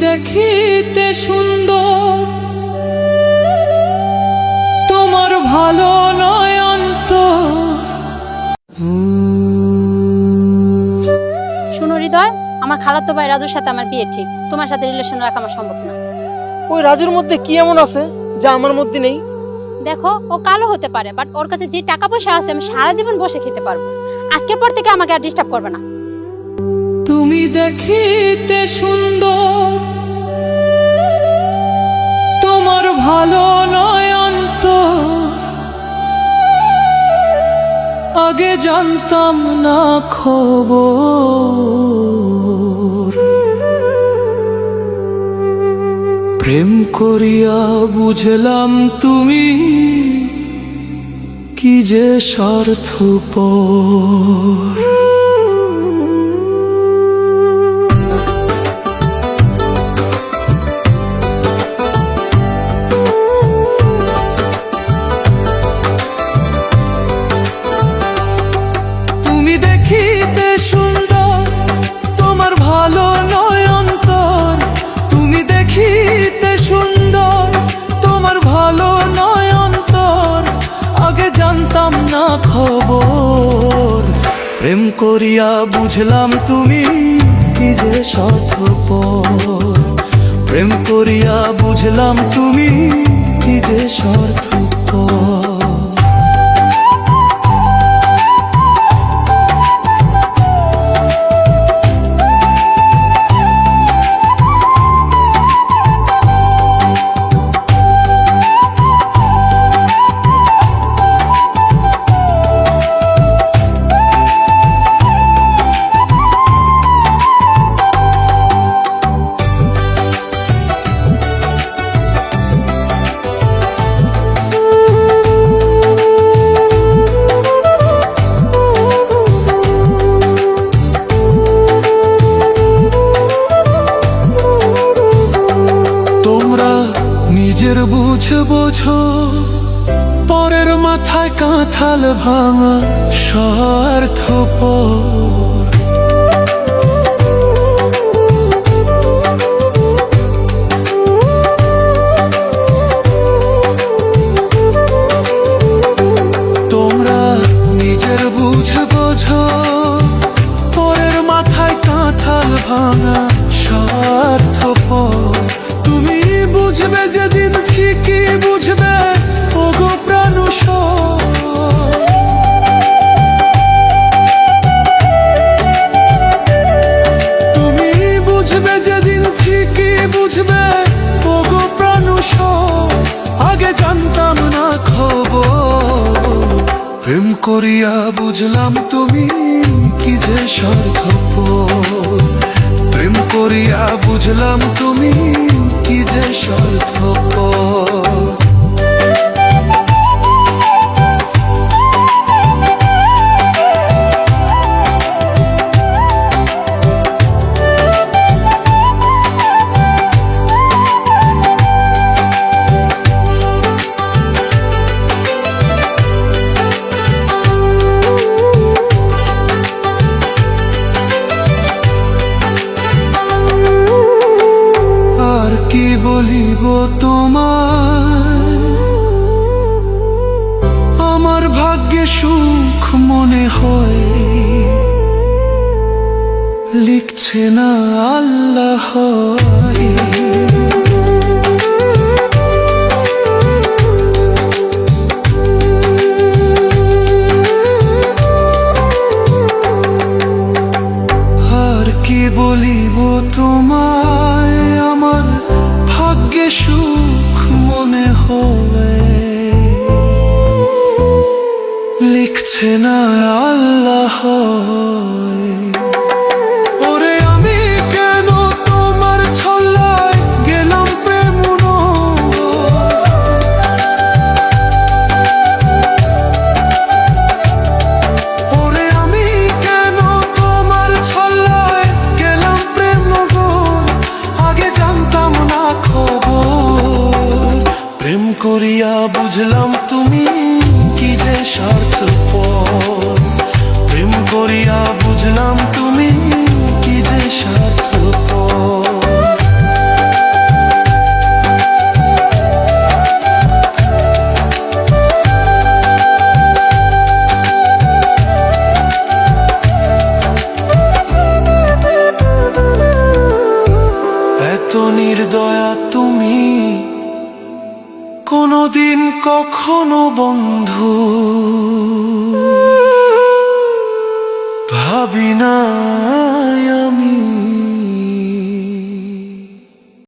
দেখিতে সুন্দর, তোমার ভালো নয় অন্তর। শুনো হৃদয়, আমার খালাতো ভাই রাজুর সাথে আমার বিয়ে ঠিক। তোমার সাথে রিলেশন রাখা আমার সম্ভব না। ওই রাজুর মধ্যে কি এমন আছে যা আমার মধ্যে নেই? দেখো, ও কালো হতে পারে, বাট ওর কাছে যে টাকা পয়সা আছে আমি সারা জীবন বসে খেতে পারবো। আজকের পর থেকে আমাকে আর ডিস্টার্ব করবে না। তুমি দেখিতে সুন্দর, তোমার ভালো নয় অন্তর। আগে জানতাম না খবর, প্রেম করিয়া বুঝলাম তুমি কি যে স্বার্থপর। তুমি দেখিতে সুন্দর, তোমার ভালো নয় অন্তর। তুমি দেখিতে সুন্দর, তোমার ভালো নয় অন্তর। আগে জানতাম না খবর, প্রেম করিয়া বুঝলাম তুমি কি যে স্বার্থপর। প্রেম করিয়া বুঝলাম তুমি কি যে স্বার্থপর। নিজের বুঝে বোঝো, পরের মাথায় কাঁঠাল ভাঙা স্বার্থপর। তোমরা নিজের বুঝে বোঝো, পরের মাথায় কাঁঠাল ভাঙা স্বার্থপর। তুমি বুঝবে যেদিন ঠিকই বুঝবে, ওগো প্রাণুষ। তুমি বুঝবে যেদিন ঠিকই বুঝবে, ওগো প্রাণুষ। আগে জানতাম না খবর, প্রেম করিয়া বুঝলাম তুমি কি যে স্বার্থপর। প্রেম করিয়া বুঝলাম তুমি কি যে স্বার্থপর। কি বলিব তোমায়, আমার ভাগ্যে সুখ মনে হয়, লিখছে না আল্লাহ। আর কি বলিব তোমায়, আমার ভাগ্যে সুখ মনে হয়, লিখছে না আল্লাহ। ওরে আমি কেন তোমার ছল্লায় গেলাম প্রেম। ওরে আমি কেন তোমার ছল্লায় গেলাম প্রেম। আগে জানতাম না খবর, প্রেম করিয়া বুঝলাম তুমি কি যে স্বার্থপর। প্রেম করিয়া বুঝলাম তুমি কি যে স্বার্থপর। নির্দয়া তুমি, কোনোদিন কখনো বন্ধু।